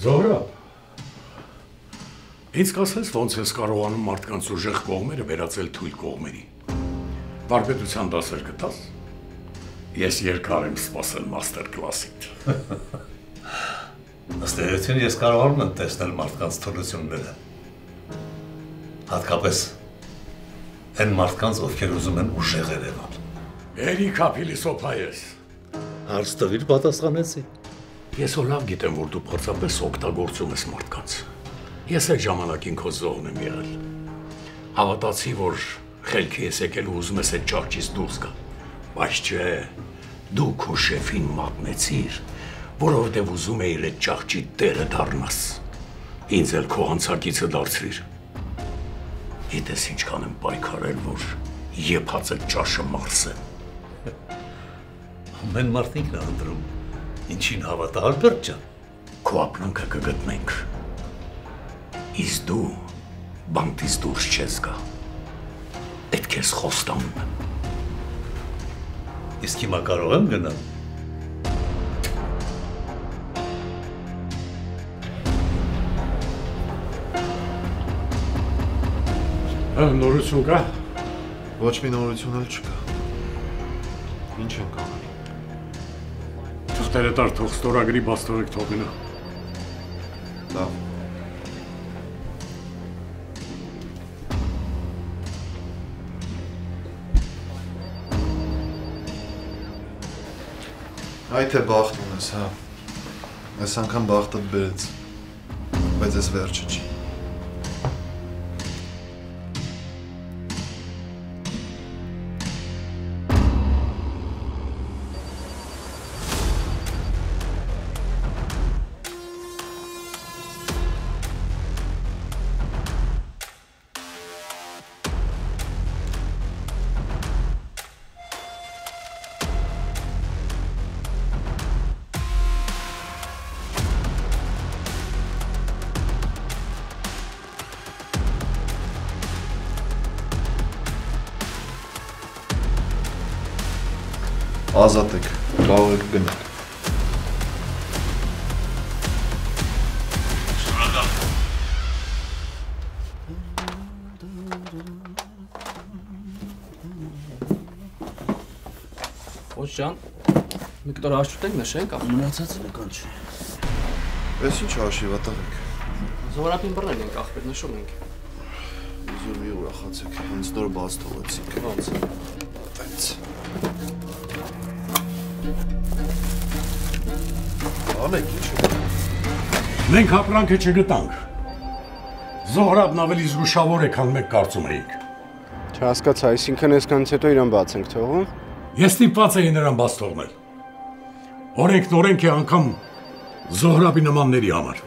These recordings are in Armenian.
Զոհրաբ, ինձ կասես ոնց ես կարողանում մարդկանց ուժեղ կողմերը վերածել թույլ կողմերի։ Վարպետության դասեր գտաս։ Ես երկար եմ սպասել մաստեր կլասիդ։ Ըստ էության ես կարողանում եմ տեսնել մարդկանց թուլությունները։ Հատկապես այն մարդկանց, ովքեր ուզում են ուժեղ երևալ։ Երիքա փիլիսոփա ես։ Հարց տվիր պատասխանեցի։ Ես լավ գիտեմ, որ դու փորձապես օգտագործում ես մարդկանց։ Ես այդ ժամանակին քո զոհն եմ եղել։ Հավատացի, որ խելքի ես եկել ու ուզում ես այդ ճարճից դուրս գալ։ Բայց չէ, դու քո շեֆին մատնեցիր, որովհետև ուզում էիր այդ ճարճի տերը դառնաս։ Ինձ էլ քո անցակիցը դարձրիր։ Գիտես ինչքան եմ պայքարել, որ եփած այդ ճաշը մարսեմ։ Ամեն մարդ ինքն է ընտրում, ինչին հավատա Ալբերտ ջան։ Քո ապրանքը կգտնենք։ Իսկ դու բանտից դուրս չես գա։ Այդ քեզ խոստանում եմ։ Իսկ հիմա կարող եմ գնալ։ Նորություն կա։ Ոչ մի նորություն էլ չկա։ Ինչ ենք անում։ Թղթերը տար թող ստորագրի բաց թողեք թող գնա։ Լավ։ Այ թե բախտ ունես, հա։ Այս անգամ բախտդ բերեց, բայց ես վերջը չի։ Ազատ եք, կարող եք գնել։ Շնորհակալ։ Ոչ ջան, մի կտոր հաշտուտենք նշենք, մնացածը նկան չի։ Ես ինչ հաշիվ ատաղեք։ Զորապին բռնել ենք, ախպետ նշում ենք։ Իզուր մի ուրախացեք, հենց նոր բաց թողեցիք։ Ոնց։ Տենց։ Անեք ինչ է։ Մենք ապրանքը չգտանք։ Զոհրաբն ավելի զգուշավոր է, քան մենք կարծում էինք։ Չհասկացա, այսինքն այսքանից հետո իրան բաց ենք թողում։ Ես ստիպված էի նրան բաց թողնել։ Օրենքն օրենք է անգամ Զոհրաբի նմանների համար։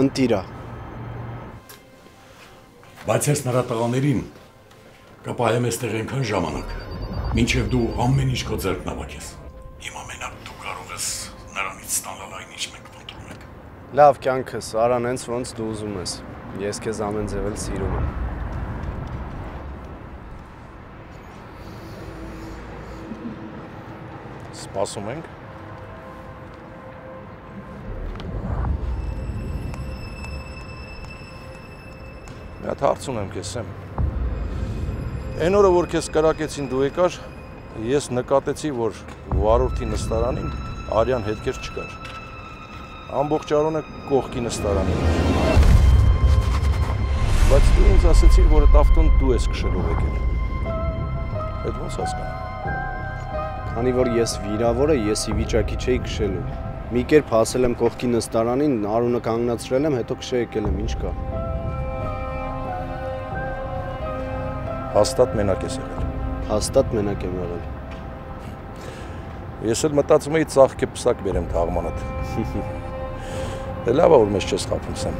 Ընտիրա։ Բայց ես նրա տղաներին կպահեմ այստեղ այնքան ժամանակ, մինչև դու ամեն ինչ քո ձեռքն հավաքես։ Հիմա մենակ դու կարող ես նրանից ստանալ այն ինչ մենք փնտրում ենք։ Լավ կյանքս, արան հենց ոնց դու ուզում ես։ Ես քեզ ամեն ձև էլ սիրում եմ։ Սպասում ենք։ Մի հատ հարց ունեմ քեզ, Սեմ։ Այն օրը, որ քեզ կրակեցին դու եկար, ես նկատեցի, որ վարորդի նստարանին արյան հետքեր չկար։ Ամբողջ Արոնը կողքի նստարանին էր։ Բայց դու ինձ ասեցիր, որ այդ ավտոն դու ես քշելով եկել։ Այդ ոնց հասկանամ։ Քանի որ ես վիրավոր եմ, ես ի վիճակի չէի քշելու։ Մի կերպ հասել եմ կողքի նստարանին, Արոնը կանգնացրել եմ, հետո քշե եկել եմ, ինչ կա։ Հաստատ մենակ ես եղել։ Հաստատ մենակ եմ եղել։ Ես էլ մտածում էի ծաղկե պսակ բերեմ թաղմանդ։ Լավ է, որ մեզ չես խաբում, Սեմ։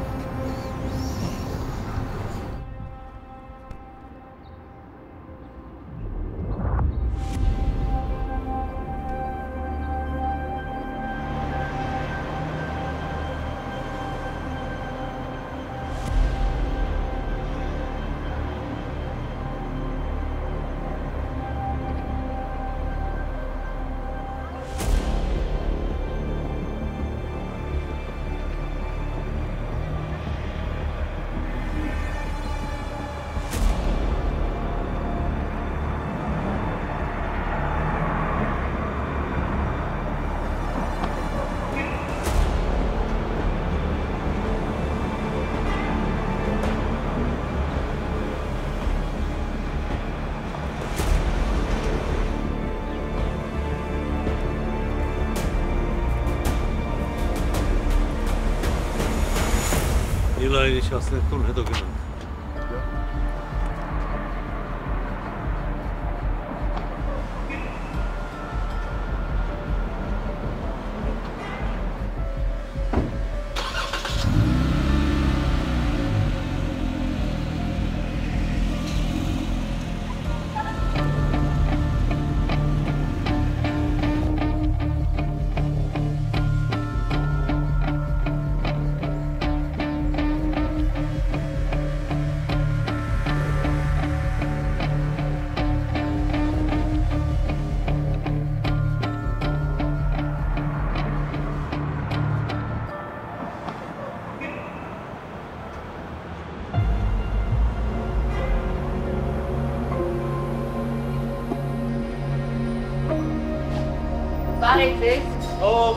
Կարելի չասնել տուն, հետո գնանք։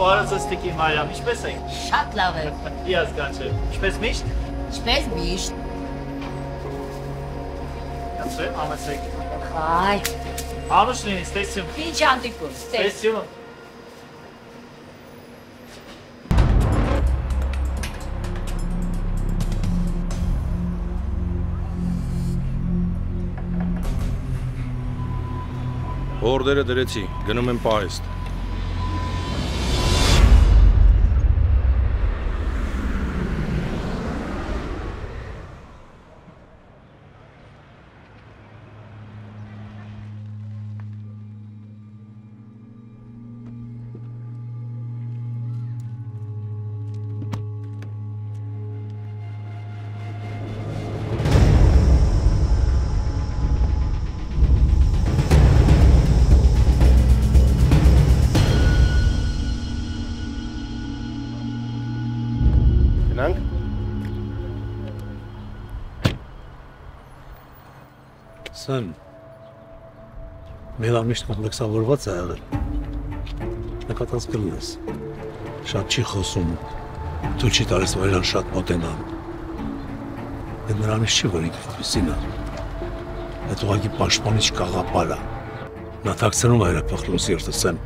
Բարև Ստիկի Մարիամ, ինչպես եք։ Շատ լավ է։ Հիասքանչ է։ Ինչպես միշտ։ Ինչպես միշտ։ Կացրեմ, ամեցեք։ Հայ։ Անուշ լինի, ստեսյում։ Ինչ անտիկում, Ստեսյում։ Օրդերը դրեցի, գնում եմ պահեստ։ Սեն, մեր ամիշտ կոմպլեքսավորված է եղել, նկատած կլինես, շատ չի խոսում, դու չի տարես, որ իրան շատ մոտենա, այդ մեր ամիշտ չի, որ ինքը այդպիսին է, այդ ուղղակի պաշտպանիչ կաղապար է, նա թաքցնում է իր փխրուն սիրտը Սեն,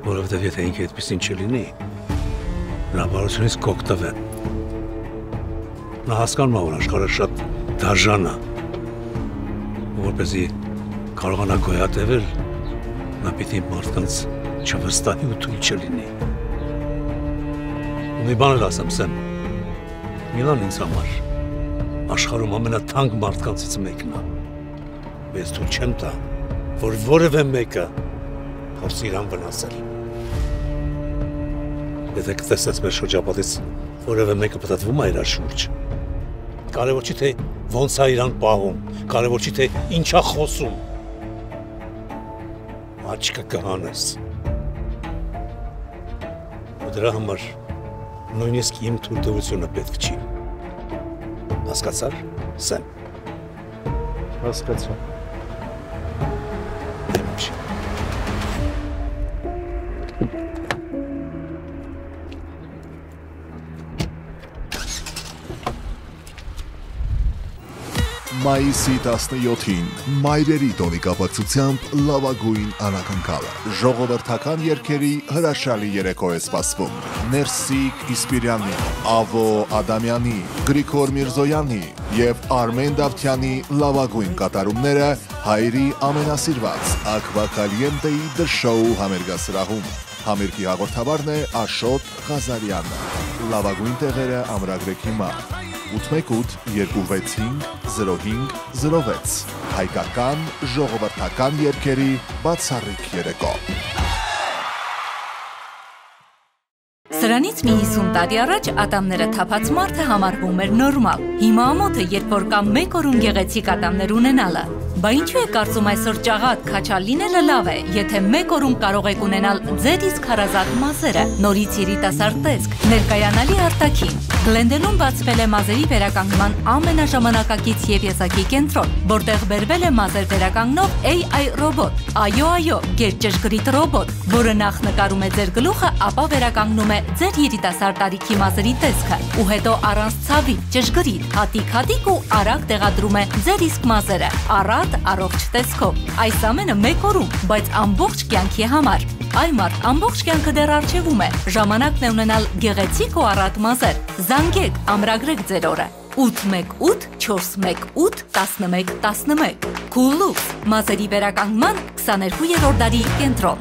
որովհետև եթե ինքը այդպիսին չլինի, նրա բարությունից կօգտվեն, նա հասկանում է, որ աշխարհը շատ դաժան է, որպեսզի կարողանա գոյատևել, նա պիտի մարդկանց չվստահի ու թույլ չլինի։ Ու մի բան էլ ասեմ, Սեմ, Միլան ինձ համար աշխարհում ամենաթանկ մարդկանցից մեկն է։ Ես թույլ չեմ տա, որ որևէ մեկը փորձի իրան վնասել։ Եթե կտեսնես մեր շրջապատից որևէ մեկը պտտվում է իր շուրջ, կարևոր չի թե ոնց է իրան պահում, կարևոր չի թե ինչ է խոսում։ Աչքը կհանես։ Ու դրա համար նույնիսկ իմ թույլտվությունը պետք չի։ Հասկացար, Սեմ։ Հասկացա։ Մայիսի 17-ին մայրերի տոնի կապակցությամբ լավագույն անակնկալը։ Ժողովրդական երգերի հրաշալի երեկո է սպասվում։ Ներսիկ Իսպիրյանի, Ավո Ադամյանի, Գրիգոր Միրզոյանի եւ Արմեն Դավթյանի լավագույն կատարումները հայերի ամենասիրված Ակվա Կալիենտեի The Show համերգասրահում։ Համերգի հաղորդավարն է Աշոտ Ղազարյանը։ Լավագույն տեղերը ամրագրեք հիմա 818-265-0506 հայկական ժողովրդական երգերի բացառիկ երեկո։ Սրանից մի 50 տարի առաջ ատամները թափած մարդը համարվում էր նորմալ։ Հիմա ամոթ է, երբ որ կամ մեկ օրում գեղեցիկ ատամներ ունենալը։ Բա ինչու է կարծում այսօր ճաղատ քաչալ լինելը լավ է, եթե մեկ օրում կարող եք ունենալ ձեր իսկ հարազատ մազերը, նորից երիտասարդ տեսք, ներկայանալի արտաքին։ Գլենդենում բացվել է մազերի վերականգնման ամենաժամանակակից եւ եզակի կենտրոն, որտեղ բերվել է մազեր վերականգնող AI ռոբոտ։ Այո, գերճշգրիտ ռոբոտ, որը նախ նկարում է ձեր գլուխը, ապա վերականգնում է ձեր երիտասարդ տարիքի մազերի տեսքը, ու հետո առանց ցավի, ճշգրիտ, հատիկ-հատիկ ու արագ տեղադրում է ձեր իսկ մազերը, առատ առողջ տեսքով։ Այս ամենը մեկ օրում, բայց ամբողջ կյանքի համար։ Այմարտ ամբողջ կյանքը դեռ առջևում է, ժամանակն է ունենալ գեղեցիկ ու առատ մազեր։ Զանգեք, ամրագրեք ձեր օրը։ 818-418-1111 Cool-Lux, մազերի վերականգնման 22-րդ դարի կենտրոն։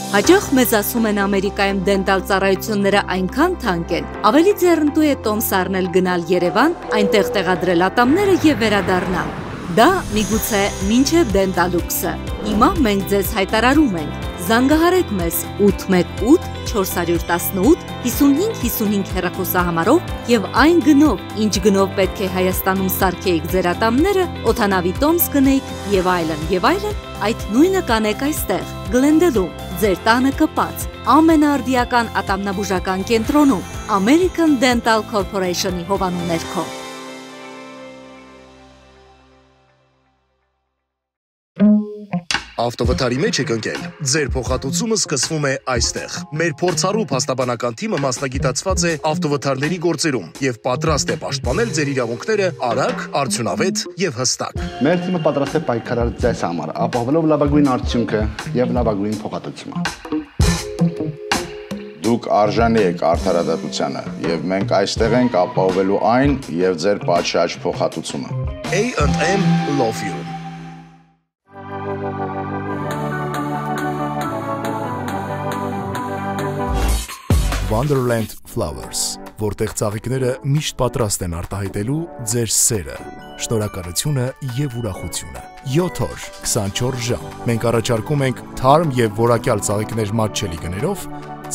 Հաճախ մեզ ասում են Ամերիկայում դենտալ ծառայությունները այնքան թանկ են, ավելի ձեռնտու է տոմս առնել գնալ Երևան, այնտեղ տեղադրել ատամները եւ վերադառնալ։ Դա միգուցե մինչև Դենտալուքսը։ Հիմա մենք ձեզ հայտարարում ենք. զանգահարեք մեզ 818-418-5555 հեռախոսահամարով եւ այն գնով, ինչ գնով պետք է Հայաստանում սարքեիք ձեր ատամները, օդանավի տոմս գնեիք եւ այլն, այդ նույնը կանեք այստեղ, Գլենդելում, ձեր տանը կպած, ամենաարդիական ատամնաբուժական կենտրոնում, American Dental Corporation-ի հովանու ներքո։ Ավտովթարի մեջ եք ընկել։ Ձեր փոխհատուցումը սկսվում է այստեղ։ Մեր փորձառու փաստաբանական թիմը մասնագիտացված է ավտովթարների գործերում եւ պատրաստ է պաշտպանել ձեր իրավունքները արագ, արդյունավետ եւ հստակ։ Մեր թիմը պատրաստ է պայքարել ձեզ համար, ապահովելով լավագույն արդյունքը եւ լավագույն փոխհատուցումը։ Դուք արժանի եք արդարադատությանը եւ մենք այստեղ ենք ապահովելու այն եւ ձեր պատշաճ փոխհատուցումը։ A&M Law Firm Wonderland Flowers, որտեղ ծաղիկները միշտ պատրաստ են արտահայտելու ձեր սերը, շնորհակալությունը եւ ուրախությունը։ 7 օր, 24 ժամ։ Մենք առաջարկում ենք թարմ եւ որակյալ ծաղիկներ մատչելի գներով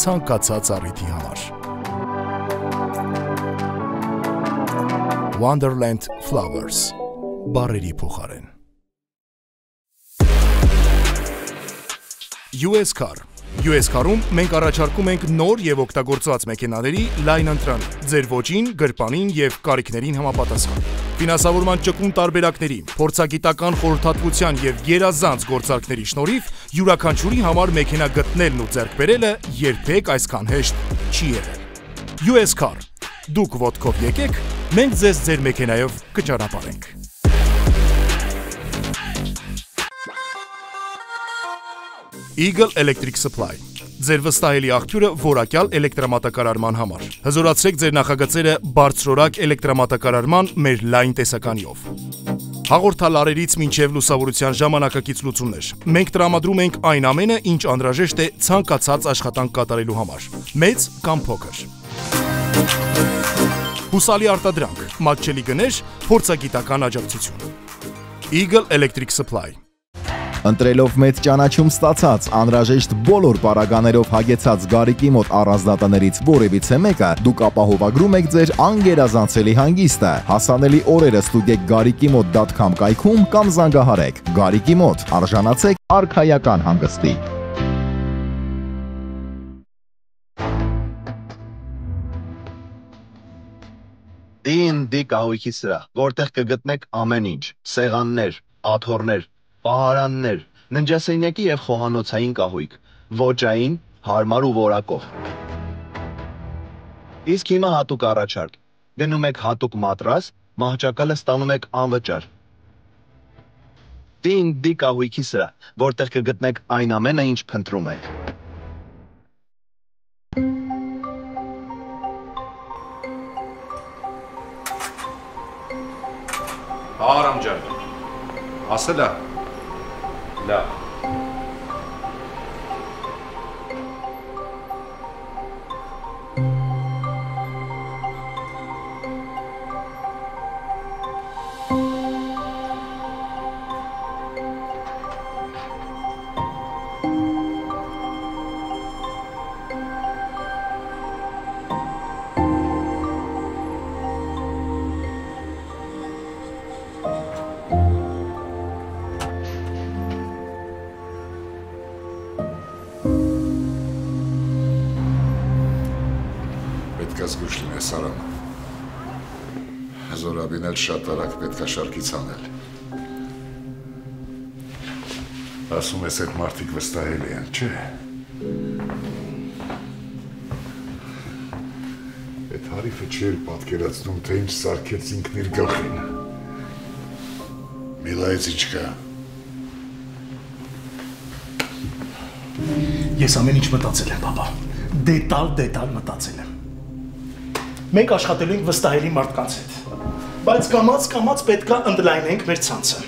ցանկացած առիթի համար։ Wonderland Flowers, բարերի փոխարեն։ US Car US Car-ում մենք առաջարկում ենք նոր եւ օգտագործված մեքենաների լայն ընտրանի, ձեր ոճին, գրպանին եւ կարիքներին համապատասխան։ Ֆինանսավորման ճկուն տարբերակների, փորձագիտական խորհրդատվության եւ երազանց գործարքների շնորհիվ յուրաքանչյուրի համար մեքենա գտնելն ու ձեռք բերելը երբեք այսքան հեշտ չի եղել։ US Car, դուք ոտքով եկեք, մենք ձեզ ձեր մեքենայով կճանապարհենք։ Eagle Electric Supply, ձեր վստահելի աղբյուրը որակյալ էլեկտրամատակարարման համար։ Հզորացրեք ձեր նախագծերը բարձրորակ էլեկտրամատակարարման մեր լայն տեսականիով։ Հաղորդալարերից մինչև լուսավորության ժամանակակից լուծումներ։ Մենք տրամադրում ենք այն ամենը, ինչ անհրաժեշտ է ցանկացած աշխատանք կատարելու համար, մեծ կամ փոքր։ Հուսալի արտադրանք, մատչելի գներ, փորձագիտական աջակցություն։ Eagle Electric Supply Ընտրելով մեծ ճանաչում ստացած, անհրաժեշտ բոլոր պարագաներով հագեցած Գարիկի մոտ առանձնատներից որևիցե մեկը, դուք ապահովագրում եք ձեր անգերազանցելի հանգիստը։ Հասանելի օրերը ստուգեք garikimot.com կայքում կամ զանգահարեք։ Գարիկի մոտ, արժանացեք արքայական հանգստի։ D&D կահույքի սրահ, որտեղ կգտնեք ամեն ինչ՝ սեղաններ, աթոռներ, պահարաններ, ննջասենյակի եւ խոհանոցային կահույք, ոճային, հարմար ու որակով։ Իսկ հիմա հատուկ առաջարկ։ Գնում եք հատուկ մատրաս, մահճակալը ստանում եք անվճար։ D&D կահույքի սրահ, որտեղ կգտնեք այն ամենը, ինչ փնտրում եք։ Արամ ջան։ Ասելա Լավ։ Զգուշ լինես Սարան։ Զորաբին էլ շատ արագ պետք է շարքից անել։ Ասում ես այդ մարդիկ վստահելի են, չէ։ Արիֆը չէր պատկերացնում, թե ինչ սարքեց ինքն իր գլխին։ Միլայից ինչ կա։ Ես ամեն ինչ մտածել եմ, պապա։ Դետալ մտածել եմ։ Մենք աշխատելու ենք վստահելի մարդկանց հետ, բայց կամաց պետքա ընդլայնենք մեր ցանցը։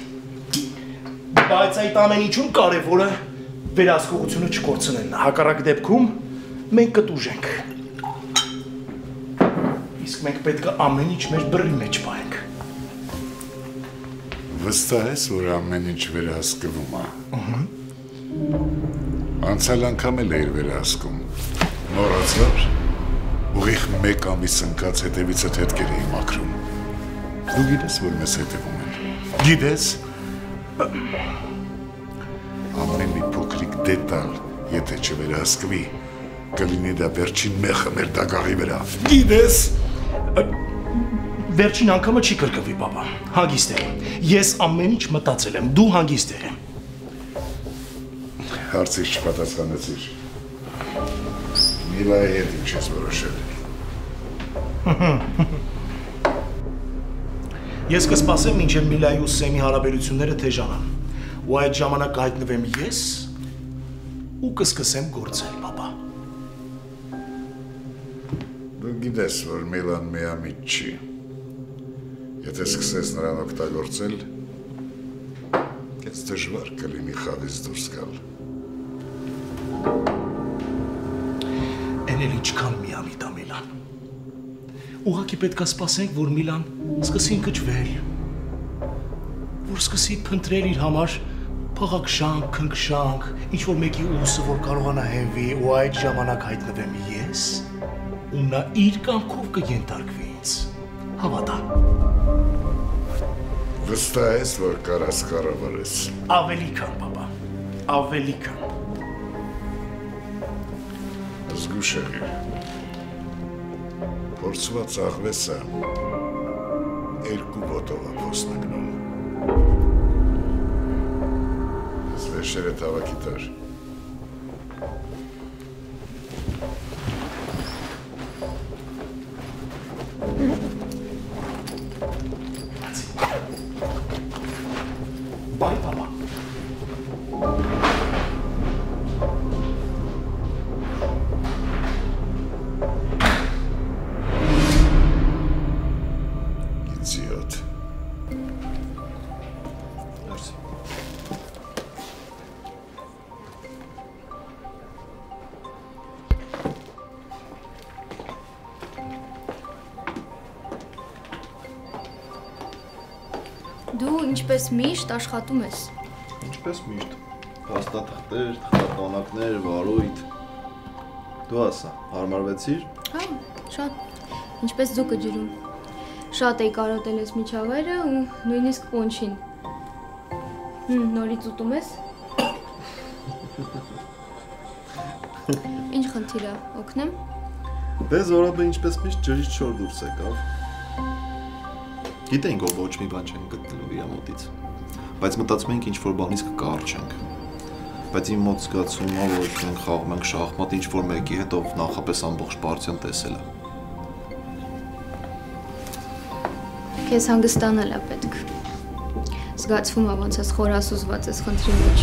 Բայց այդ ամեն ինչում կարևորը վերահսկողությունը չկորցնելն է, հակառակ դեպքում մենք կտուժենք։ Իսկ մենք պետք է ամեն ինչ մեր բռի մեջ պահենք։ Վստահ ես, որ ամեն ինչ վերահսկվում է։ Անցյալ անգամ էլ էիր վերահսկում։ Մոռացար, ուղիղ 1 ամիս ընկած հետևիցդ հետքեր էի մաքրում։ Դու գիտես, որ մեզ հետևում են։ Գիտես։ Ամեն մի փոքրիկ դետալ, եթե չվերահսկվի, կլինի դա վերջին մեխը մեր դագաղի վրա։ Գիտես։ Վերջին անգամը չի կրկվի, պապա, հանգիստ եղի։ Ես ամեն ինչ մտածել եմ, դու հանգիստ եղի։ Հարցից չպատասխանեցիր։ Միլայի հետ ինչ ես որոշել։ Ես կսպասեմ, մինչև Միլայի ու Սեմի հարաբերությունները թեժանան, ու այդ ժամանակ կհայտնվեմ ես ու կսկսեմ գործել, պապա։ Դու գիտես, որ Միլան միամիտ չի։ Եթե սկսես նրան օգտագործել, քեզ դժվար կլինի խավից դուրս գալ։ Էն էլ ինչքան միամիտ է Միլան։ Ուղղակի պետք է սպասենք, որ Միլան սկսի ընկճվել, որ սկսի փնտրել իր համար փաղաքշանք, քնքշանք, ինչ-որ մեկի ուսը, որ կարողանա հենվի, ու այդ ժամանակ հայտնվեմ ես, ու նա իր կամքով կենթարկվի ինձ, հավատա։ Վստահ ես, որ կարաս կառավարես։ Ավելի քան, պապա, ավելի քան։ Զգուշ եղիր։ Փորձված աղվեսը 2 ոտով է փոսնգնում։ Վերջերը թավակի տար։ Բայ, պապա։ Իդիոտ։ Դու ինչպես միշտ աշխատում ես։ Ինչպես միշտ։ Փաստաթղթեր, թղթապանակներ, վարույթ։ Դու ասա, հարմարվեցիր։ Հա, շատ։ Ինչպես ձուկը ջրում։ Շատ էի կարոտել ես միջավայրը ու նույնիսկ պոնչին։ Նորից ուտում ես։ Ինչ խնդիր է, օգնեմ։ Դե Զորաբը ինչպես միշտ ջրից չոր դուրս եկավ։ Գիտենք, որ ոչ մի բան չեն գտնելու իր մոտից, բայց մտածում ենք ինչ-որ բանից կկարճենք։ Բայց իմ մոտ զգացումն է, որ մենք խաղում ենք շախմատ ինչ-որ մեկի հետ, ով նախապես ամբողջ պարտիան տեսել է։ Քեզ հանգստանալ է պետք։ Զգացվում է, ոնց ես խորասուզված ես խնդրի մեջ։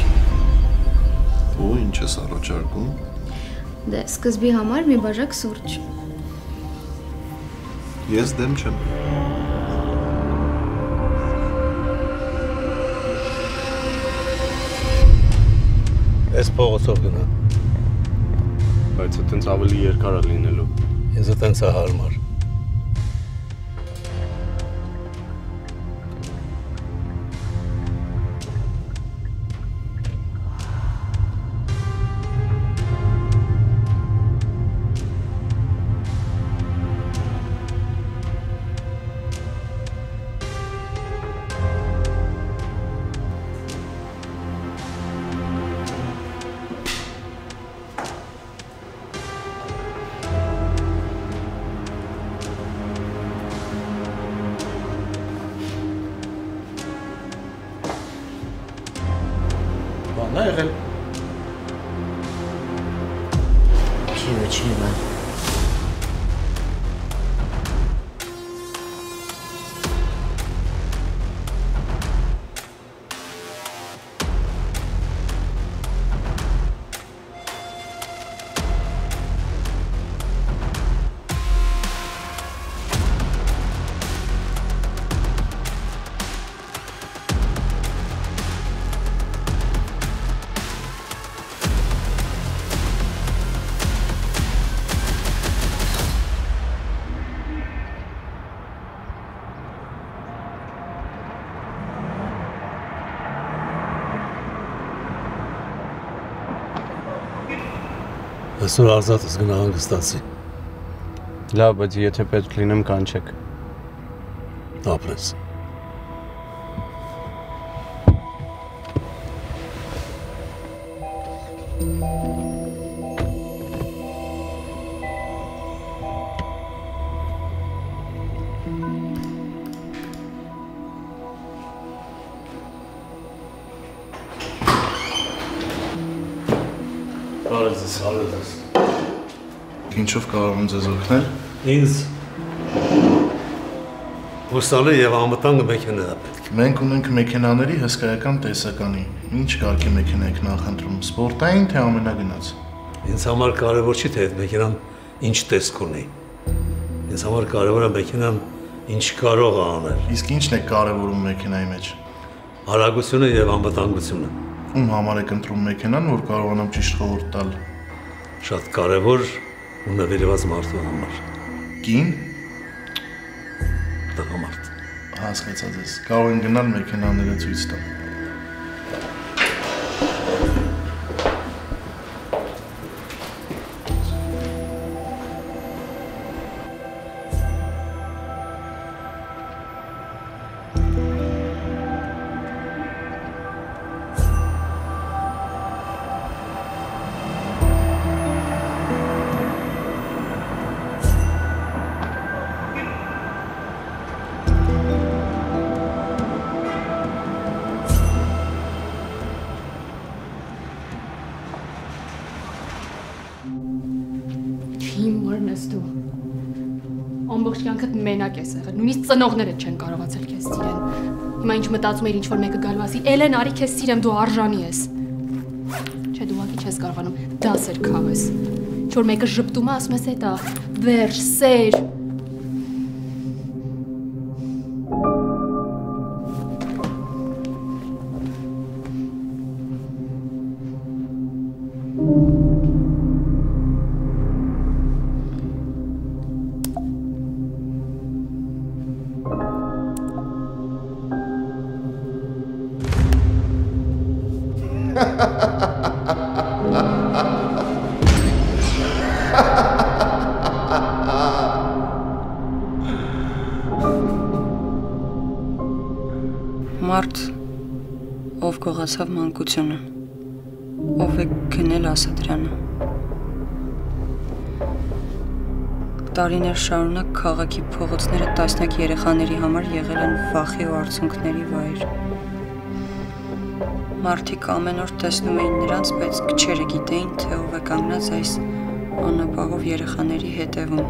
Ու ինչ ես առաջարկում։ Դե, սկզբի համար մի բաժակ սուրճ։ Ես դեմ չեմ։ Ես փողոցով գնա։ Բայց այտենց ավելի երկար է լինելու։ Ես այտենց է հարմար։ Բան է եղել։ Չի ոչ մի բան։ Այսօր Արզատս գնա հանգստացի։ Լավ, բայց եթե պետք լինեմ կանչեք։ Ապրես։ Բարեձեզ։ Ինչով կարող եմ ձեզ օգնել։ Ինձ հուսալի եւ անվտանգ մեքենա է պետք։ Մենք ունենք մեքենաների հսկայական տեսականի։ Ինչ կարգի մեքենա եք նախընտրում, սպորտային թե ամենագնաց։ Ինձ համար կարևոր չի թե այդ մեքենան ինչ տեսք ունի։ Ինձ համար կարևոր է մեքենան ինչ կարող է անել։ Իսկ ի՞նչն է կարևորում մեքենայի մեջ։ Արագությունը եւ անվտանգությունը։ Ում համար եք ընտրում մեքենան, որ կարողանամ ճիշտ խորհուրդ տալ։ Շատ կարևոր ու նվիրված մարդու համար։ Կին։ Տղամարդ։ Հասկացա ձեզ։ Կարող են գնալ մեքենաները ցույց տալ։ Ամբողջ կյանքդ մենակ ես եղել, նույնիսկ ծնողներդ չեն կարողացել քեզ սիրեն։ Հիմա ինչ մտածում ես, ինչ որ մեկը գալվասի, Էլեն, արի քեզ սիրեմ, դու արժանի ես։ Չէ, դու ուղղակի չես կարողանում դասեր քաղես։ Ինչ որ մեկը ժպտում է, ասում ես էտա, վերջ, սեր։ Մարդ, ով գողացավ մանկությունը, ով է գնել Ասատրյանը։ Տարիներ շարունակ քաղաքի փողոցները տասնյակ երեխաների համար եղել են վախի ու արցունքների վայր։ Մարդիկ ամեն օր տեսնում էին նրանց, բայց քչերը գիտեին, թե ով է կանգնած այս անապահով երեխաների հետևում։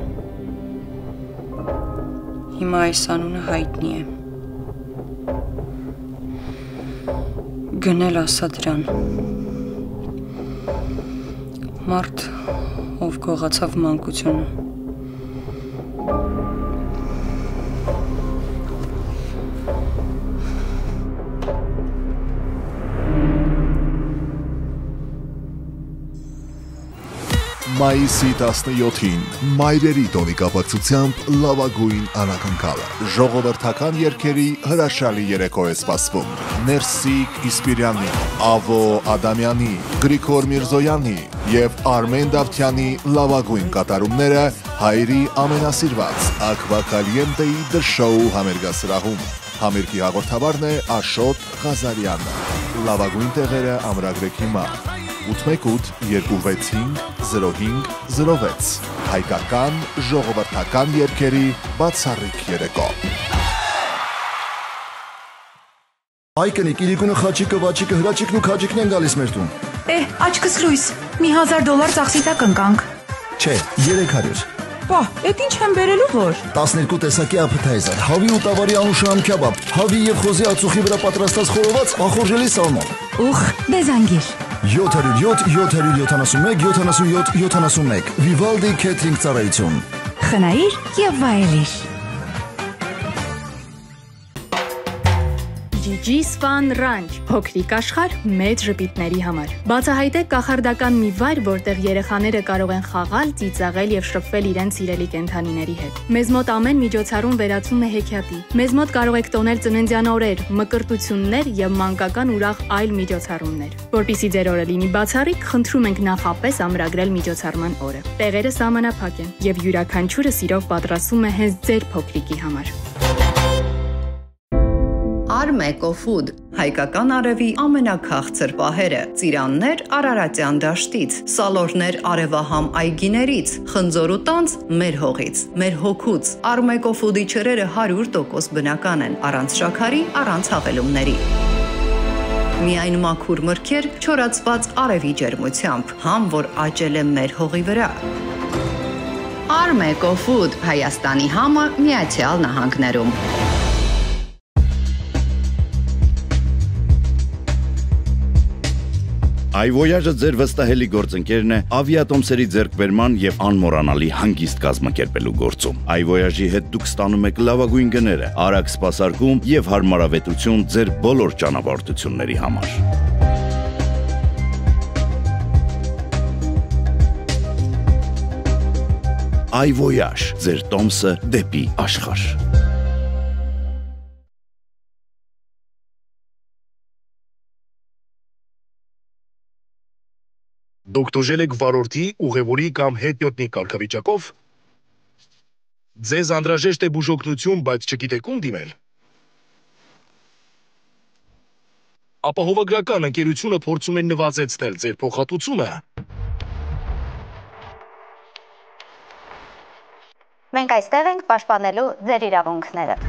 Հիմա այս անունը հայտնի է։ Գնել Ասատրյան։ Մարդ, ով գողացավ մանկությունը։ Մայիսի 17-ին մայրերի տոնի կապակցությամբ լավագույն անակնկալը։ Ժողովրդական երգերի հրաշալի երեկո է սպասվում։ Ներսիկ Իսպիրյանի, Ավո Ադամյանի, Գրիգոր Միրզոյանի եւ Արմեն Դավթյանի լավագույն կատարումները հայերի ամենասիրված Ակվա Կալիենտեի The Show համերգասրահում։ Համերգի հաղորդավարն է Աշոտ Ղազարյանը։ Լավագույն տեղերը ամրագրեք հիմա 818-265-0506 հայկական ժողովրդական երգերի բացառիկ երեկո։ Այկնիկ, Իլիկունը, Խաչիկը, Վաչիկը, Հրաչիկն ու Քաջիկն են գալիս մեր տուն։ Աչքս լույս, մի $1000 ծախսի տակ ընկանք։ Չէ, 300։ Պահ, էդ ինչ եմ բերելու որ։ 12 տեսակի appetizer, հավի ու տավարի անուշահամ քյաբաբ, հավի եւ խոզի ածուխի վրա պատրաստած խորոված ախորժելի սալմոն։ Ուխ, դեզանգիր։ 707-777-77-71 Vivaldi Catering ծառայություն։ Խնայիր եւ վայելիր։ Gigi's Fun Ranch, փոքրիկ աշխարհ մեծ ժպիտների համար։ Բացահայտեք կախարդական մի վայր, որտեղ երեխաները կարող են խաղալ, ծիծաղել եւ շփվել իրենց սիրելի կենդանիների հետ։ Մեզ մոտ ամեն միջոցառում վերածվում է հեքիաթի։ Մեզ մոտ կարող եք տոնել ծննդյան օրեր, մկրտություններ եւ մանկական ուրախ այլ միջոցառումներ։ Որպեսզի ձեր օրը լինի բացառիկ, խնդրում ենք նախապես ամրագրել միջոցառման օրը։ Տեղերը սահմանափակ են եւ յուրաքանչյուրը սիրով պատրաստվում է հենց ձեր փոքրիկի համար։ Armeco Food, հայկական արևի ամենաքաղցր պահերը, ծիրաններ Արարատյան դաշտից, սալորներ արևահամ այգիներից, խնձոր ու տանձ մեր հողից, մեր հոգուց։ Armeco Food-ի չրերը 100% բնական են, առանց շաքարի, առանց հավելումների։ Միայն մաքուր մրգեր, չորացված արևի ջերմությամբ, համ որ աճել է մեր հողի վրա։ Armeco Food, Հայաստանի համը Միացյալ Նահանգներում։ iVoyage-ը ձեր վստահելի գործընկերն է ավիատոմսերի ձեռքբերման եւ անմոռանալի հանգիստ կազմակերպելու գործում։ iVoyage-ի հետ դուք ստանում եք լավագույն գները, արագ սպասարկում եւ հարմարավետություն ձեր բոլոր ճանապարհորդությունների համար։ iVoyage, ձեր տոմսը դեպի աշխարհ։ Դուք դժել եք վարորդի, ուղևորի կամ հետիոտնի կարգավիճակով։ Ձեզ անհրաժեշտ է բուժօգնություն, բայց չգիտեք ում դիմել։ Ապահովագրական ընկերությունը փորձում է նվազեցնել ձեր փոխհատուցումը։ Մենք այստեղ ենք պաշտպանելու ձեր իրավունքները։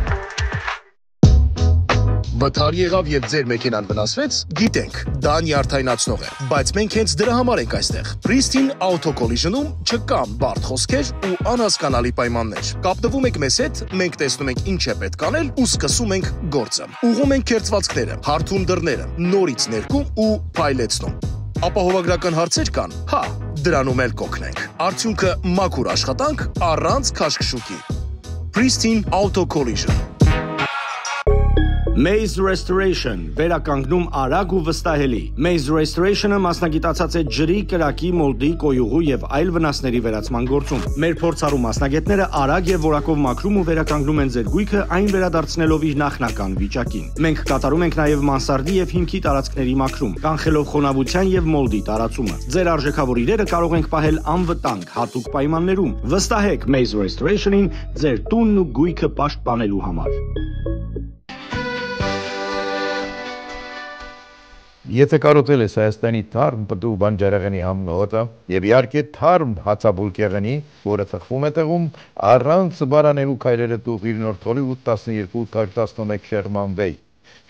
Վթար եղավ եւ ձեր մեքենան վնասվեց, գիտենք, դա նյարդայնացնող է, բայց մենք հենց դրա համար ենք այստեղ։ Pristine Auto Collision-ում չկան բարդ խոսքեր ու անհասկանալի պայմաններ։ Կապտվում եք մեզ հետ, մենք տեսնում ենք ինչ է պետք անել ու սկսում ենք գործը։ Ուղղում ենք քերծվածքները, հարթում դռները, նորից ներկում ու փայլեցնում։ Ապահովագրական հարցեր կան, հա, դրանում էլ կօգնենք։ Արդյունքը մաքուր աշխատանք առանց քաշքշուկի։ Pristine Auto Collision։ Maze Restoration, վերականգնում արագ ու վստահելի։ Maze Restoration-ը մասնագիտացած է ջրի, կրակի, մոլդի, կոյուղու եւ այլ վնասների վերացման գործում։ Մեր փորձառու մասնագետները արագ եւ որակով մաքրում ու վերականգնում են ձեր գույքը, այն վերադարձնելով իր նախնական վիճակին։ Մենք կատարում ենք նաեւ մանսարդի եւ հիմքի տարածքների մաքրում, կանխելով խոնավության եւ մոլդի տարածումը։ Ձեր արժեքավոր իրերը կարող ենք պահել անվտանգ, հատուկ պայմաններում։ Վստահեք Maze Restoration-ին ձեր տունն ու գույքը պաշտպանելու համար։ Եթե կարոտել ես Հայաստանի թարմ պտու բանջարեղենի համնոտը եւ իհարկե թարմ հացաբուլկեղենի, որը թխվում է տեղում, առանց բարանելու քայլերը տուղիր Նորթ Հոլիվուդ 12-811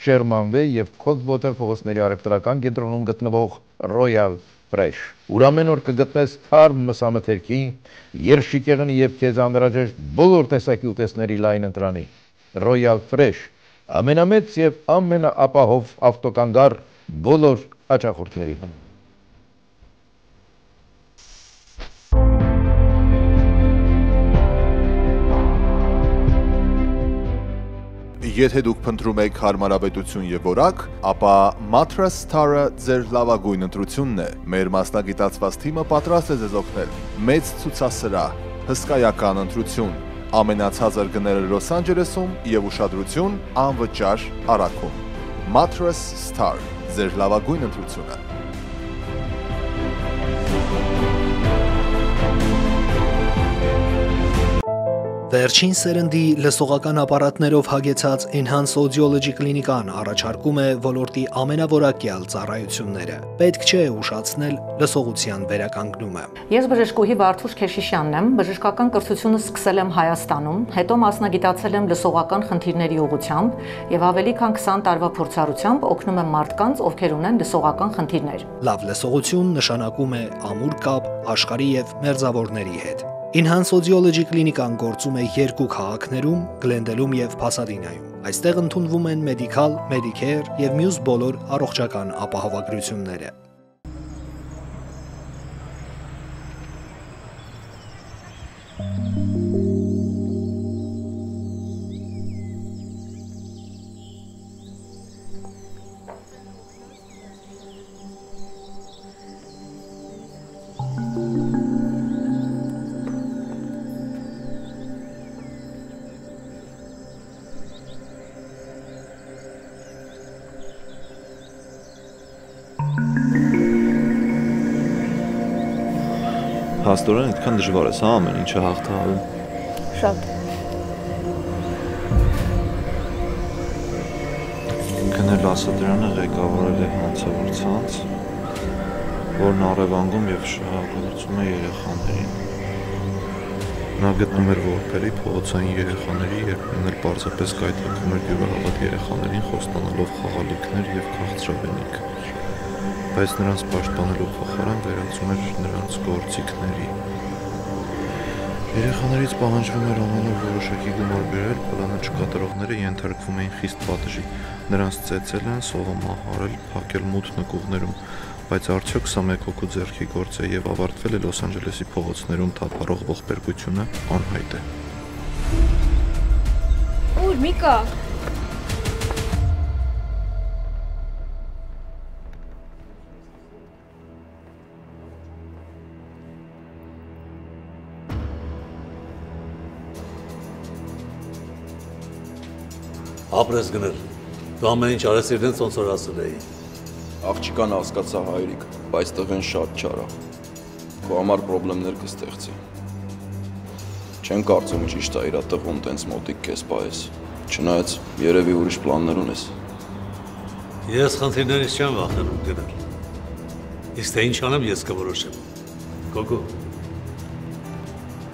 Sherman Way եւ Coldwater փողոցների առևտրական կենտրոնում գտնվող Royal Fresh։ Ուր ամեն օր կգտնես թարմ մսամթերքի, երշիկեղենի եւ քեզ անհրաժեշտ բոլոր տեսակի ուտեստների լայն ընտրանի։ Royal Fresh, ամենամեծ եւ ամենաապահով ավտոկանգար բոլոր հաճախորդների համար։ Եթե դուք փնտրում եք հարմարավետություն եւ որակ, ապա Mattress Star-ը ձեր լավագույն ընտրությունն է։ Մեր մասնագիտացված թիմը պատրաստ է ձեզ օգնել։ Մեծ ցուցասրահ, հսկայական ընտրություն, ամենացածր գները Լոս Անջելեսում եւ ուշադրություն անվճար առաքում։ Mattress Star, ձեր լավագույն ընտրությունը։ Վերջին սերնդի լսողական ապարատներով հագեցած Enhance Audiology կլինիկան առաջարկում է ոլորտի ամենավորակյալ ծառայությունները։ Պետք չէ ուշացնել լսողության վերականգնումը։ Ես բժշկուհի Վարդուշ Քեշիշյանն եմ, բժշկական կրթությունը սկսել եմ Հայաստանում, հետո մասնագիտացել եմ լսողական խնդիրների ուղղությամբ եւ ավելի քան 20 տարվա փորձառությամբ օգնում եմ մարդկանց, ովքեր ունեն լսողական խնդիրներ։ Լավ լսողություն նշանակում է ամուր կապ աշխարհի եւ մերձավորների հետ։ Enhance Audiology կլինիկան գործում է 2 քաղաքներում՝ Գլենդելում եւ Փասադինայում։ Այստեղ ընդունվում են մեդիկալ, մեդիկեյր եւ մյուս բոլոր առողջական ապահովագրությունները։ Հաստորեն այդքան դժվար է, հա, ամեն ինչը հաղթահարում։ Շատ։ Գնել Ասատրյանը ղեկավարել է հանցավոր ցանց, որն առևանգում եւ շահագործում է երեխաներին։ Նա գտնում էր որբերի փողոցային երեխաների, երբեմն էլ պարզապես գայթակղում էր յուրահավատ երեխաներին, խոստանալով խաղալիքներ եւ քաղցրավենիք, բայց նրանց պաշտպանելու փոխարեն վերածում էր նրանց գործիքների։ Երեխաներից պահանջվում էր ամենուր որոշակի գումար բերել, պլանը չկատարողները ենթարկվում էին խիստ պատժի, նրանց ծեծել են, սովամահարել, փակել մութ նկուղներում, բայց արդյոք սա մեկ հոգու ձեռքի գործ է եւ ավարտվել է Լոս Անջելեսի փողոցներում թափառող ողբերգությունը անհայտ է։ Ուր, Միկա։ Ապրես գնել, դու ամեն ինչ արես իրենց ոնց որ ասել էի։ Աղջիկան հասկացա հայրիկ, բայց տղեն շատ չարա։ Քո համար խնդիրներ կստեղծի։ Չեն կարծում ճիշտ է իրա տղուն տենց մոտիկ քեզ պահես։ Չնայած երևի ուրիշ պլաններ ունես։ Ես խնդիրներից չեմ վախենում գնել։ Իսկ թե ինչ անեմ ես կորոշեմ։ Գոգո։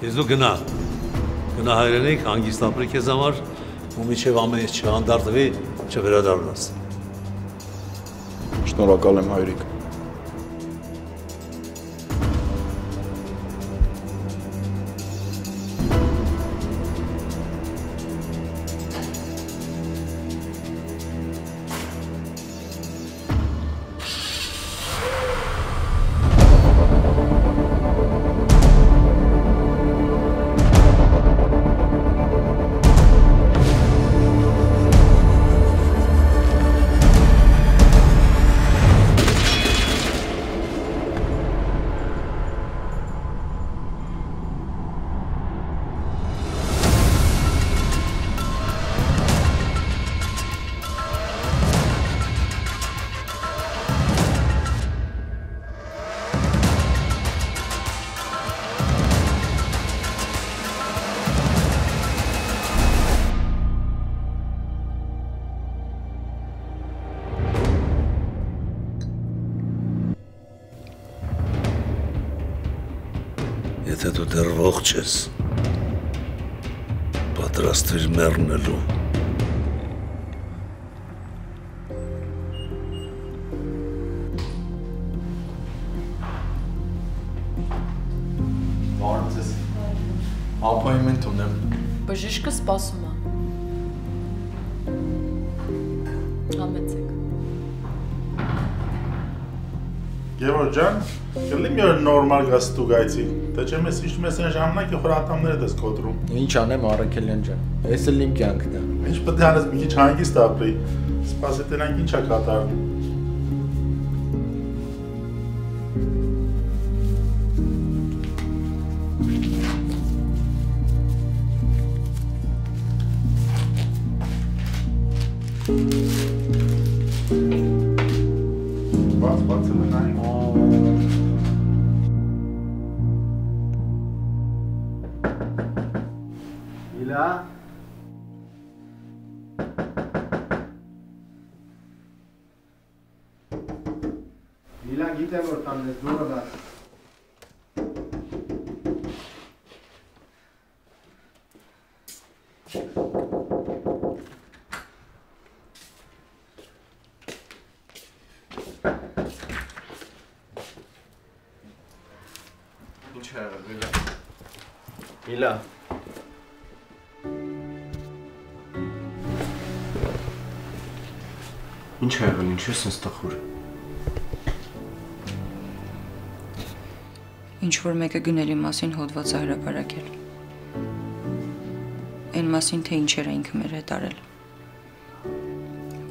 Ես դու գնա հայրենիք, հանգիստ ապրի քեզ համար, ու միջև ամեն ինչ չհանդարտվի, չվերադառնաս։ Շնորհակալ եմ հայրիկ։ Եթե դու դեռ ողջ ես, պատրաստ ես մեռնելու։ Բարև ձեզ։ Ապոյնմենտ ունեմ։ Բժիշկը սպասում է։ Համեցեք։ Գևորգ ջան, կլինի մի օր նորմալ գաս ստուգայցի, թե չեմ ես իշխում ես այն ժամանակ, որ ատամները դες կոտրում։ Ինչ անեմ Արաքելյան ջան, ես էլ իմ կյանքն է։ Ինչ պետք է անես մի քիչ հանգիստ ապրի, սպասի տենանք ինչ է կատարվում։ Բացը մնային։ Իլա։ Իլա գիտեմ որ տանն ես դուրը բաց։ Ինչ է եղել, Իլա։ Ինչ է եղել, ինչ ես ինձ տխուր։ Ինչ-որ մեկը գնելի մասին հոդված է հրապարակել։ Այն մասին, թե ինչեր է ինքը մեր հետ արել։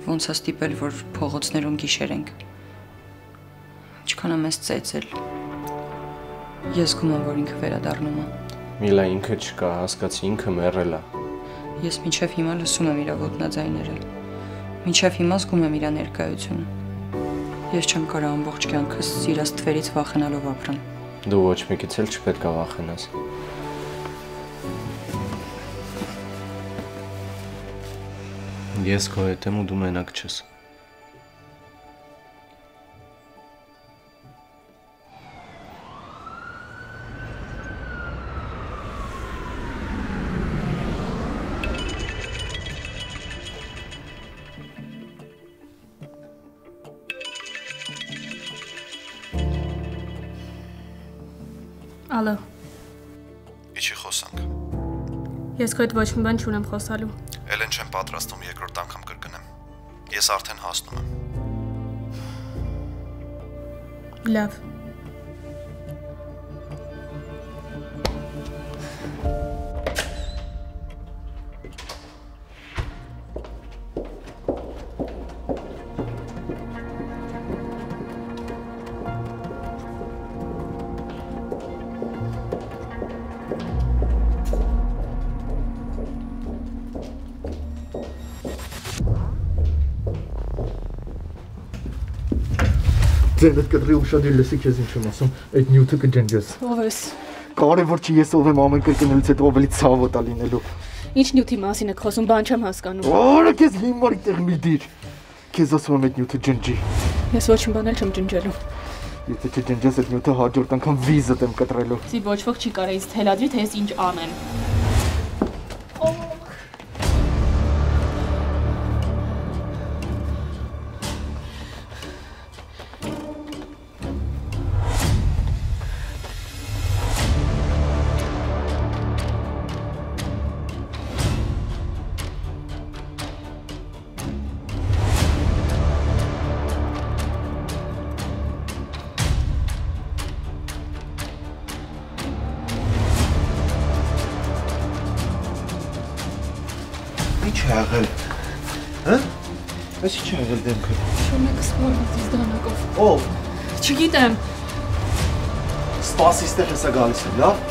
ոնց է ստիպել, որ փողոցներում գիշեր ենք։ Ինչքան է մեզ ծեծել։ Ես զգում եմ, որ ինքը վերադառնում է։ Միլա ինքը չկա, հասկացի, ինքը մեռել է։ Ես մինչև հիմա լսում եմ իր ոտնաձայները։ Մինչև հիմա զգում եմ իր ներկայությունը։ Ես չեմ կարող ամբողջ կյանքս սիրած թվերից վախենալով ապրեմ։ Դու ոչ մեկից էլ չպետք է վախենաս։ Ես քո հետ եմ ու դու մենակ չես։ Ալո։ Իջի խոսանք։ Ես քո հետ ոչ մի բան չունեմ խոսալու։ Էլեն չեմ պատրաստում երկրորդ անգամ կրկնեմ։ Ես արդեն հասնում եմ։ Լավ։ Ձենդ կտրի ուշադիր լսի քեզ ինչ եմ ասում, այդ նյութը կջնջես։ Ով ես։ Կարևոր չի ես ով եմ ամեն կրկնելուց հետո ավելի ցավոտ է լինելու։ Ինչ նյութի մասին եք խոսում, բան չեմ հասկանում։ Արա քեզ հիմար այդտեղ մի դիր։ Քեզ ասում եմ այդ նյութը ջնջի։ Ես ոչ մի բան էլ չեմ ջնջելու։ Եթե չջնջես այդ նյութը հաջորդ անգամ վիզդ եմ կտրելու։ Սի ոչ ոք չի կարող ինձ թելադրի, թե ես ինչ անեմ։ Ինչ է եղել։ Հա? Այս ինչ է եղել դեմքը։ Շոմեկը սպորվեց իզ դանակով։ Ով։ Չգիտեմ։ Սպասի ստեղ հեսա գալիս եմ, լավ։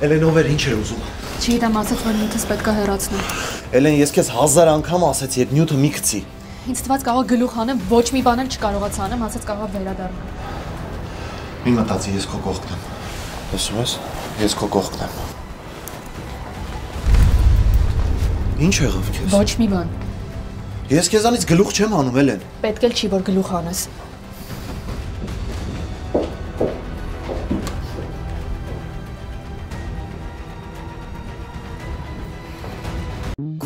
Էլեն ով էր ինչ էր ուզում։ Չգիտեմ, ասաց, որ նյութս պետք է հեռացնեմ։ Էլեն, ես քեզ 1000 անգամ ասեցի, այդ նյութը մի գցի։ Ինձ թվաց կարող գլուխ անեմ, ոչ մի բան էլ չկարողացա անեմ, ասաց կարող վերադառնամ։ Մի մտածի, ես քո կողքն եմ։ Լսում ես։ Ես քո կողքն եմ։ Ինչ եղավ քեզ։ Ոչ մի բան։ Ես քեզանից գլուխ չեմ անում, Էլեն։ Պետք էլ չի, որ գլուխ անես։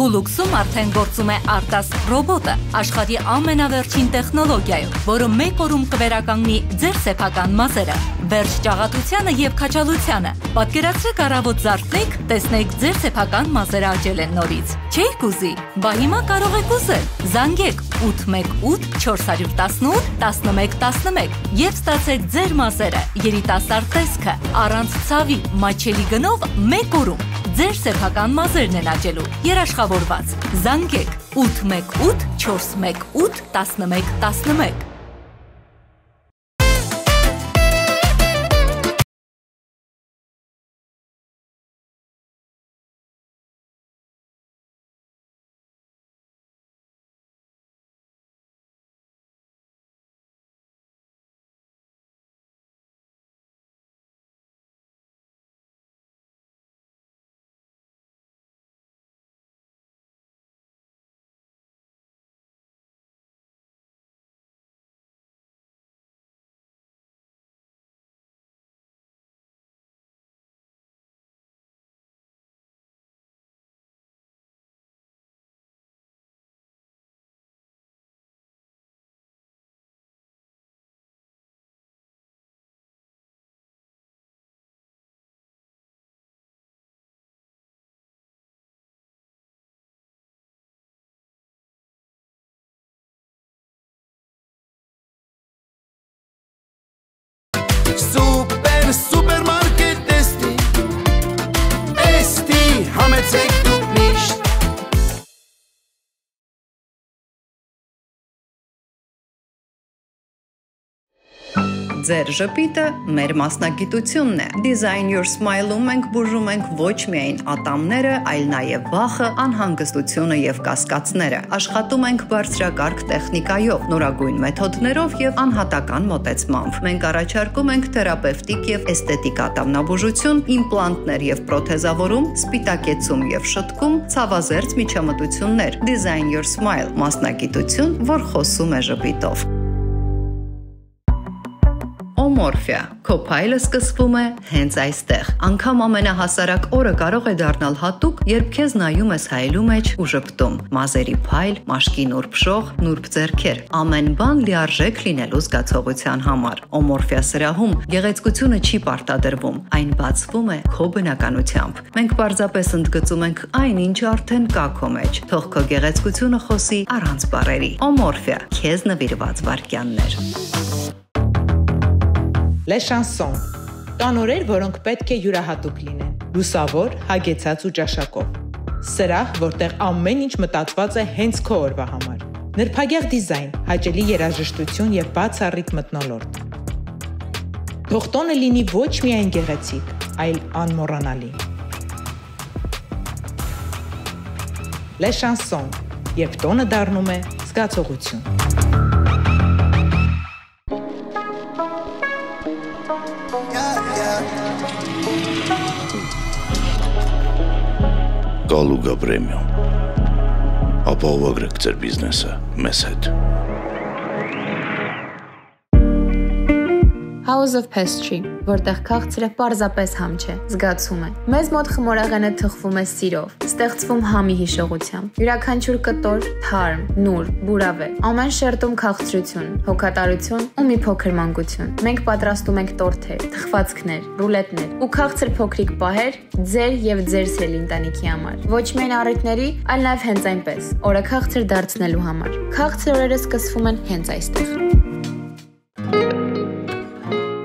Կուլուքսում արդեն գործում է Artas ռոբոտը, աշխարհի ամենավերջին տեխնոլոգիայով, որը մեկ օրում կվերականգնի ձեր սեփական մազերը, վերջ ճաղատությանը եւ քաջալությանը։ Պատկերացրեք առավոտ զարթնեք, տեսնեք ձեր սեփական մազերը աճել են նորից։ Չէիք ուզի, բա հիմա կարող եք ուզել։ Զանգեք 818-418-1111 եւ ստացեք ձեր մազերը երիտասարդ տեսքը առանց ցավի, մաչելի գնով մեկ օրում։ Ձեր սեփական մազերն են աճելու, երաշխավորված։ Զանգեք 818-418-1111 Սուպերմարկետ տեսնի Էստի համեցեք դուք միշտ Ձեր ժպիտը մեր մասնագիտությունն է։ Design Your Smile-ում մենք բուժում ենք ոչ միայն ատամները, այլ նաև վախը, անհանգստությունը եւ կասկածները։ Աշխատում ենք բարձրակարգ տեխնիկայով, նորագույն մեթոդներով եւ անհատական մոտեցմամբ։ Մենք առաջարկում ենք թերապևտիկ եւ էսթետիկ ատամնաբուժություն, իմպլանտներ եւ պրոթեզավորում, սպիտակեցում եւ շտկում, ցավազերծ միջամտություններ։ Design Your Smile, մասնագիտություն, որ խոսում է ժպիտով։ Օմորֆիա, քո փայլը սկսվում է հենց այստեղ։ Անկամ ամենահասարակ օրը կարող է դառնալ հատուկ, երբ քեզ նայում ես հայելու մեջ ու ժպտում։ Մազերի փայլ, մաշկի նուրբ շող, նուրբ ձեռքեր, ամեն բան լիարժեք լինելու զգացողության համար։ Օմորֆիա սրահում գեղեցկությունը չի պարտադրվում, այն բացվում է քո բնականությամբ։ Մենք պարզապես ընդգծում ենք այն, ինչը արդեն կա քո մեջ։ Թող քո գեղեցկությունը խոսի առանց բառերի։ Օմորֆիա, քեզ նվիրված վայրկյաններ։ Les chansons. Կան օրեր, որոնք պետք է յուրահատուկ լինեն։ Լուսավոր, հագեցած ու ճաշակով։ Սրահ, որտեղ ամեն ինչ մտածված է հենց քո օրվա համար։ Նրբագեղ դիզայն, հաճելի երաժշտություն եւ բացառիկ մթնոլորտ։ Թող տոնը լինի ոչ միայն գեղեցիկ, այլ անմոռանալի։ Les chansons. Երբ տոնը դառնում է զգացողություն։ Գալուգա պրեմիում։ Ապահովագրեք ձեր բիզնեսը մեզ հետ։ House of Pastry, որտեղ քաղցրը պարզապես համ չէ, զգացում է։ Մեզ մոտ խմորեղենը թխվում է սիրով, ստեղծվում համի հիշողությամբ։ Յուրաքանչյուր կտոր թարմ, նուրբ, բուրավե, ամեն շերտում քաղցրություն, հոգատարություն ու մի փոքր մանկություն։ Մենք պատրաստում ենք տորթեր, թխվածքներ, ռուլետներ ու քաղցր փոքրիկ պահեր ձեր եւ ձեր սիրելի ընտանիքի համար։ Ոչ միայն առիթների, այլ նաեւ հենց այնպես, օրը քաղցր դարձնելու համար։ Քաղցր օրերը սկսվում են հենց այստեղ։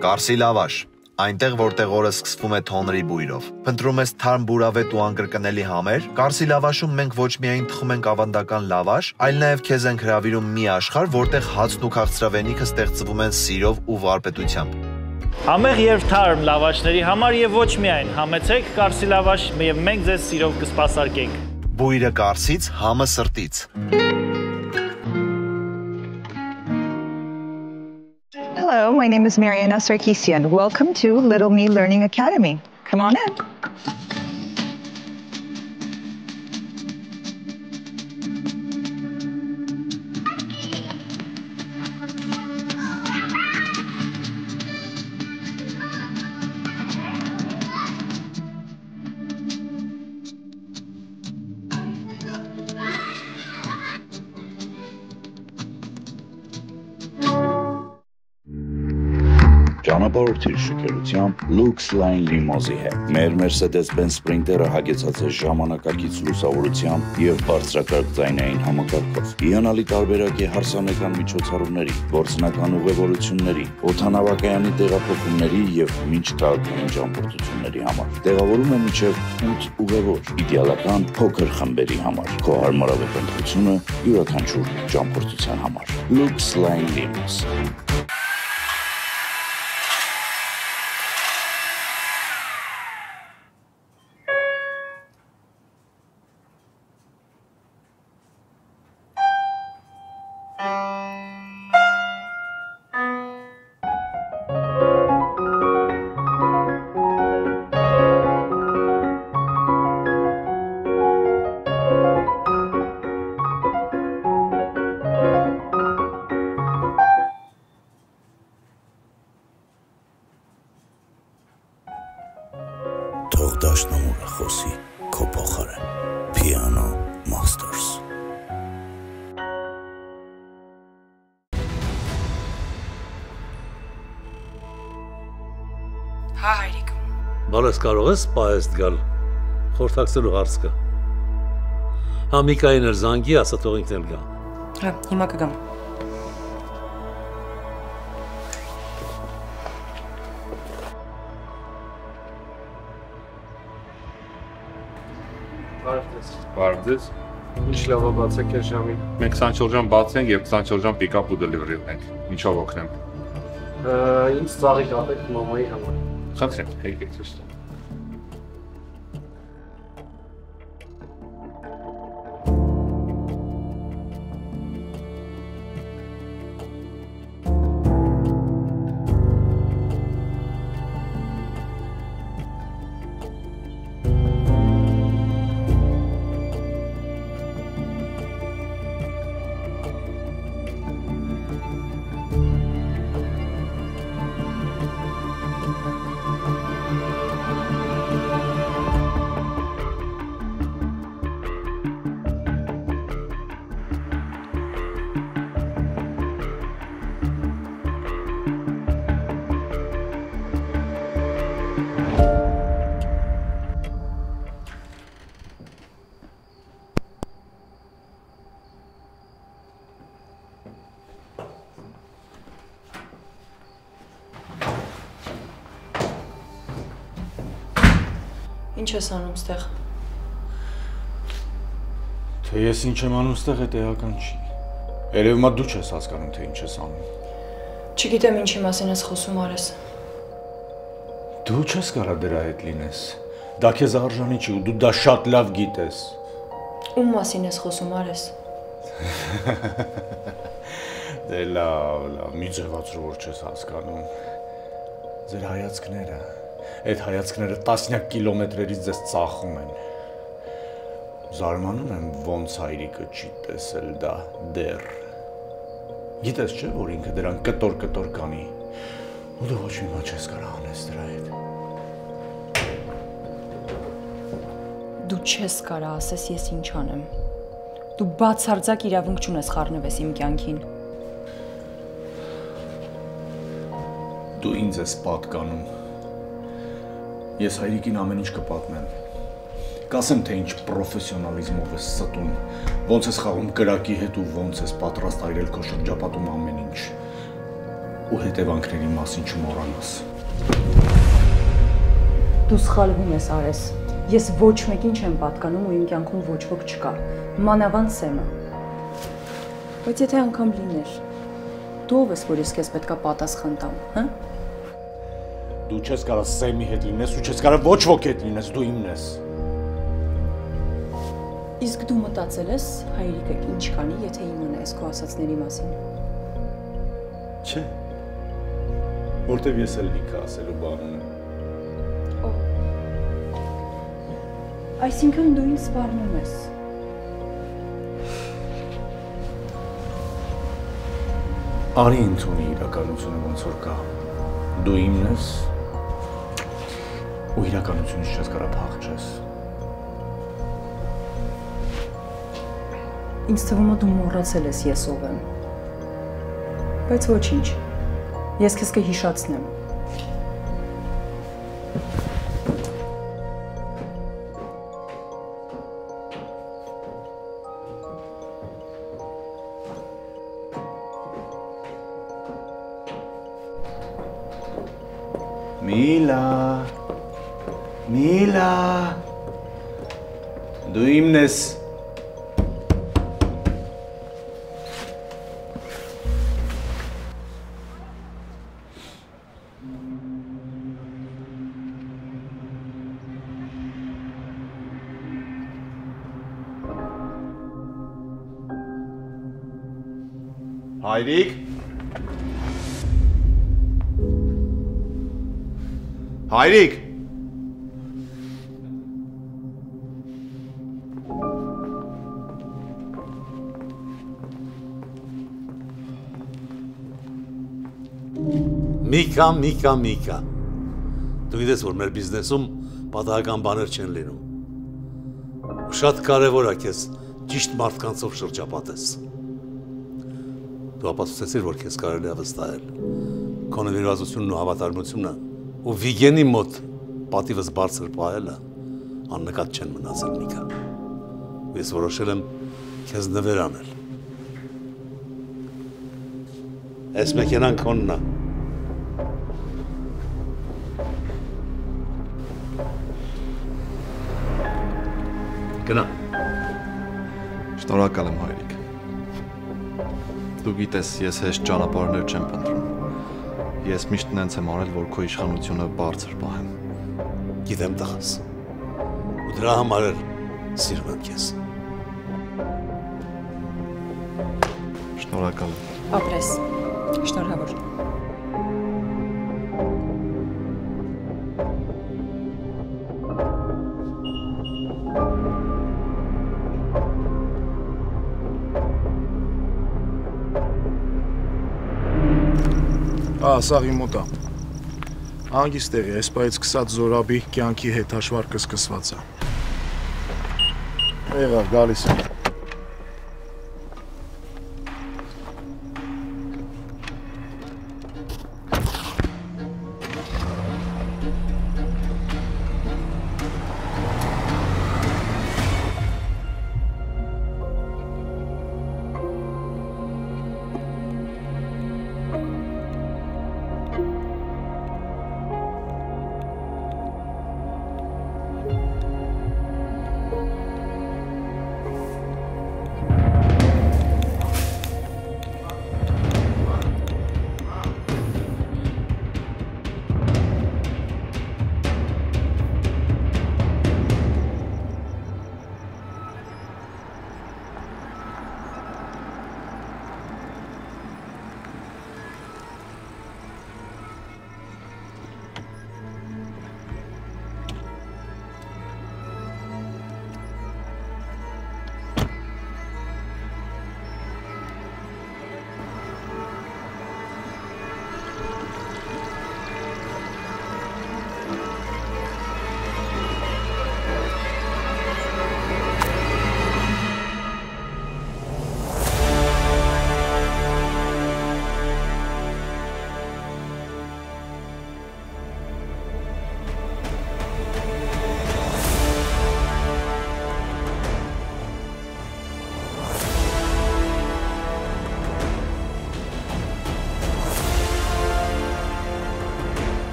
Կարսի լավաշ, այնտեղ որտեղ օրը սկսվում է թոնրի բույրով։ Փնտրում ես թարմ բուրավետ ու անկրկնելի համեր, Կարսի լավաշում մենք ոչ միայն թխում ենք ավանդական լավաշ, այլ նաև քեզ ենք հրավիրում մի աշխարհ, որտեղ հացն ու քաղցրավենիքը ստեղծվում են սիրով ու վարպետությամբ։ Համեղ եւ թարմ լավաշների համար եւ ոչ միայն, համեցեք Կարսի լավաշ եւ մենք ձեզ սիրով կսպասարկենք։ Բույրը Կարսից, համը սրտից։ Hello, my name is Mariana Sarkisian. Welcome to Little Me Learning Academy. Come on in. Ճանապարհորդիր շքերությամբ Lux Line Limousine-ի հետ։ Մեր Mercedes-Benz Sprinter-ը հագեցած է ժամանակակից լուսավորությամբ եւ բարձրակարգ ձայնային համակարգով։ Հիանալի տարբերակ է հարսանեկան միջոցառումների, գործնական ուղևորությունների, օդանավակայանի տեղափոխումների եւ մինչ քաղաքային ճամփորդությունների համար։ Տեղավորում է մինչև 8 ուղևոր, իդեալական փոքր խմբերի համար։ Քո հարմարավետ ընտրությունը յուրաքանչյուր ճամփորդության համար։ Lux Line Limousine։ Թող դաշնամուրը խոսի քո փոխարեն։ Piano Masters։ Հա, հայրիկ։ Բալես կարող ես պահեստ գալ, խորթակցելու հարց կա։ Հա, Միկային էր զանգի, ասա թող ինքն էլ գա։ Հա, հիմա կգամ։ Բարև ձեզ։ Ինչ լավ է բացեք այս ժամին։ Մենք 24 ժամ բաց ենք եւ 24 ժամ pick-up ու delivery ունենք։ Ինչով օգնեմ։ Ինչ ծաղիկ ապեք մամայի համար։ Խնդրեմ, եկեք ցույց տամ։ Ինչ ես անում ստեղ։ Թե ես ինչ եմ անում ստեղ է տեղական չի։ Երևի մա դու չես հասկանում, թե ինչ ես անում։ Չգիտեմ ինչի մասին ես խոսում Արես։ Դու չես կարա դրա հետ լինես։ Դա քեզ արժանի չի ու դու դա շատ լավ գիտես։ Ում մասին ես խոսում Արես։ Դե լավ, մի ձևացրու որ չես հասկանում։ Ձեր հայացքները Այդ հայացքները տասնյակ կիլոմետրերից ձեզ ծախում են։ Զարմանում եմ ոնց հայրիկը չի տեսել դա դեռ։ Գիտես չէ, որ ինքը դրան կտոր կանի։ Ու դու ոչ մի բան չես կարող անես դրա հետ։ Դու չես կարող ասես ես ինչ անեմ։ Դու բացարձակ իրավունք չունես խառնվես իմ կյանքին։ Դու ինձ ես պատկանում։ Ես հայրիկին ամեն ինչ կպատմեմ։ Կասեմ, թե ինչ պրոֆեսիոնալիզմով ես ստում, ոնց ես խաղում կրակի հետ ու ոնց ես պատրաստ այրել քո շրջապատում ամեն ինչ։ Ու հետևանքների մասին չմոռանաս։ Դու սխալվում ես Արես։ Ես ոչ մեկին չեմ պատկանում ու իմ կյանքում ոչ ոք չկա։ Մանավանդ Սեմը։ Բայց եթե անգամ լիներ, դու ով ես, որ ես քեզ պետքա պատասխան տամ, հա? Դու չես կարող Սեմի հետ լինես ու չես կարող ոչ ոքի հետ լինես, դու իմն ես։ Իսկ դու մտածել ես հայրիկը ինչ կանի, եթե իմանայես քո ասածների մասին։ Չէ։ Որտեւ ես էլ լիքը ասելու բան ունեմ։ Այսինքն դու ինձ սպառնում ես։ Արի ընդունի իրականությունը ոնց որ կա։ Դու իմն ես ու իրականությունից չես կարող փախչես։ Ինձ թվում է դու մոռացել ես ես ով եմ։ Բայց ոչինչ։ Ես քեզ կհիշացնեմ։ Միլա, դու իմն ես։ Հայրիկ։ Հայրիկ։ Միկա։ Դու գիտես, որ մեր բիզնեսում պատահական բաներ չեն լինում։ Շատ կարևոր է քեզ ճիշտ մարդկանցով շրջապատես։ Դու ապացուցեցիր, որ քեզ կարելի է վստահել։ Քո նվիրվածությունն ու հավատարմությունը ու Վիգենի մոտ պատիվս բարձր պահելը աննկատ չեն մնացել, Միկա։ Ես որոշել եմ քեզ նվեր անել։ Այս մեքենան քոնն է։ Գնա։ Շնորհակալ եմ, հայրիկ։ Դու գիտես, ես հեշտ ճանապարհներ չեմ փնտրում։ Ես միշտ նենց եմ արել, որ քո իշխանությունը բարձր պահեմ։ Գիտեմ տղաս։ Ու դրա համար էլ սիրում եմ քեզ։ Շնորհակալ եմ։ Ապրես։ Շնորհավոր։ Սաղ իմ մոտ է։ Հանգիստ տեղի, այս պայից սկսած զորաբի կյանքի հետ հաշվարկը սկսված է։ Եղավ, գալիս եմ։